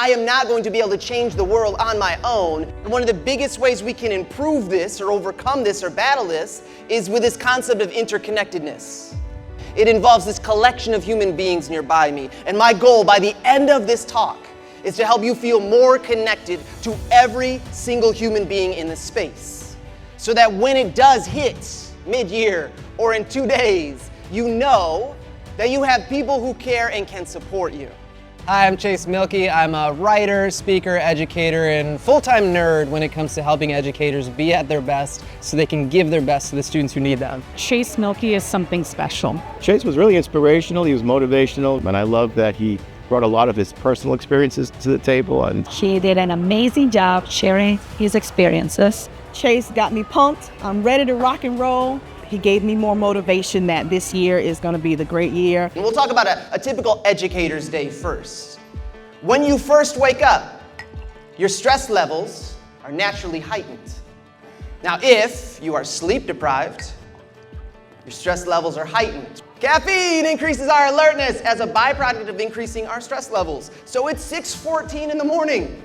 I am not going to be able to change the world on my own. And one of the biggest ways we can improve this or overcome this or battle this is with this concept of interconnectedness. It involves this collection of human beings nearby me. And my goal by the end of this talk is to help you feel more connected to every single human being in this space. So that when it does hit mid-year or in 2 days, you know that you have people who care and can support you. Hi, I'm Chase Mielke. I'm a writer, speaker, educator, and full-time nerd when it comes to helping educators be at their best so they can give their best to the students who need them. Chase Mielke is something special. Chase was really inspirational, he was motivational, and I love that he brought a lot of his personal experiences to the table. And he did an amazing job sharing his experiences. Chase got me pumped. I'm ready to rock and roll. He gave me more motivation that this year is going to be the great year. And we'll talk about a typical educator's day first. When you first wake up, your stress levels are naturally heightened. Now, if you are sleep deprived, your stress levels are heightened. Caffeine increases our alertness as a byproduct of increasing our stress levels. So it's 6:14 in the morning.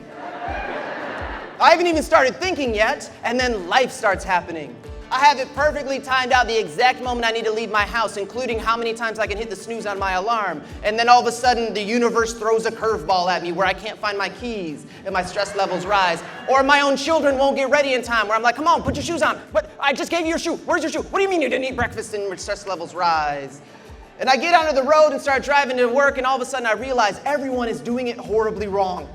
I haven't even started thinking yet, and then life starts happening. I have it perfectly timed out the exact moment I need to leave my house, including how many times I can hit the snooze on my alarm. And then all of a sudden, the universe throws a curveball at me where I can't find my keys and my stress levels rise. Or my own children won't get ready in time where I'm like, come on, put your shoes on. But I just gave you your shoe. Where's your shoe? What do you mean you didn't eat breakfast and your stress levels rise? And I get onto the road and start driving to work, and all of a sudden I realize everyone is doing it horribly wrong.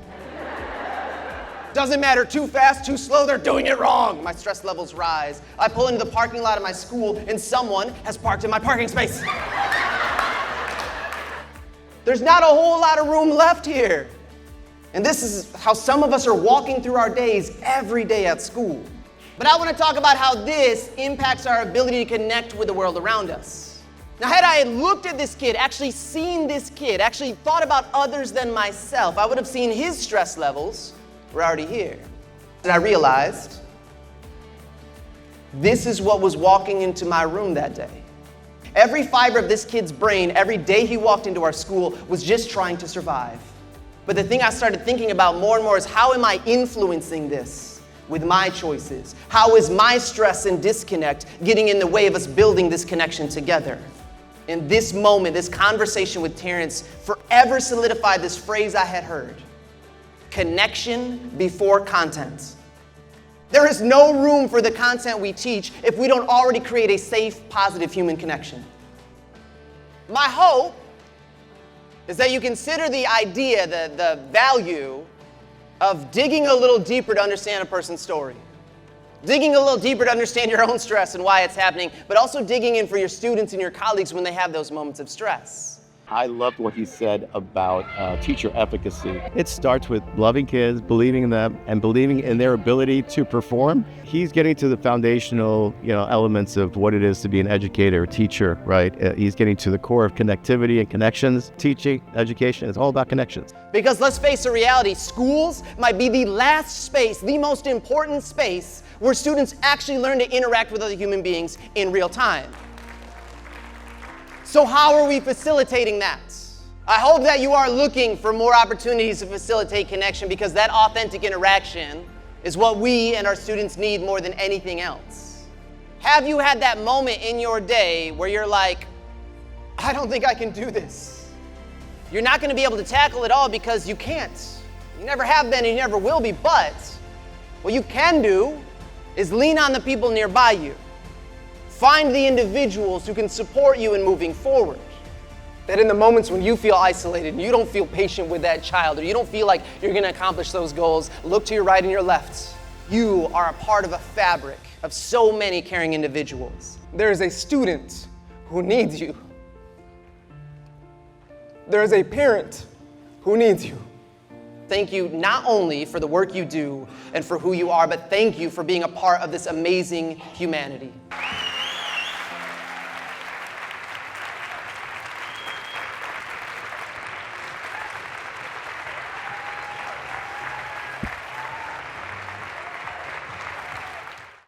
Doesn't matter, too fast, too slow, they're doing it wrong. My stress levels rise. I pull into the parking lot of my school and someone has parked in my parking space. There's not a whole lot of room left here. And this is how some of us are walking through our days every day at school. But I want to talk about how this impacts our ability to connect with the world around us. Now, had I looked at this kid, actually seen this kid, actually thought about others than myself, I would have seen his stress levels were already here. And I realized this is what was walking into my room that day. Every fiber of this kid's brain, every day he walked into our school, was just trying to survive. But the thing I started thinking about more and more is, how am I influencing this with my choices? How is my stress and disconnect getting in the way of us building this connection together? In this moment, this conversation with Terrence forever solidified this phrase I had heard: connection before content. There is no room for the content we teach if we don't already create a safe, positive human connection. My hope is that you consider the idea, the value of digging a little deeper to understand a person's story. Digging a little deeper to understand your own stress and why it's happening, but also digging in for your students and your colleagues when they have those moments of stress. I loved what he said about teacher efficacy. It starts with loving kids, believing in them, and believing in their ability to perform. He's getting to the foundational, elements of what it is to be an educator, a teacher, right? He's getting to the core of connectivity and connections. Teaching, education, it's all about connections. Because let's face the reality, schools might be the last space, the most important space, where students actually learn to interact with other human beings in real time. So how are we facilitating that? I hope that you are looking for more opportunities to facilitate connection, because that authentic interaction is what we and our students need more than anything else. Have you had that moment in your day where you're like, I don't think I can do this? You're not going to be able to tackle it all because you can't. You never have been and you never will be, but what you can do is lean on the people nearby you. Find the individuals who can support you in moving forward. That in the moments when you feel isolated and you don't feel patient with that child, or you don't feel like you're going to accomplish those goals, look to your right and your left. You are a part of a fabric of so many caring individuals. There is a student who needs you. There is a parent who needs you. Thank you not only for the work you do and for who you are, but thank you for being a part of this amazing humanity.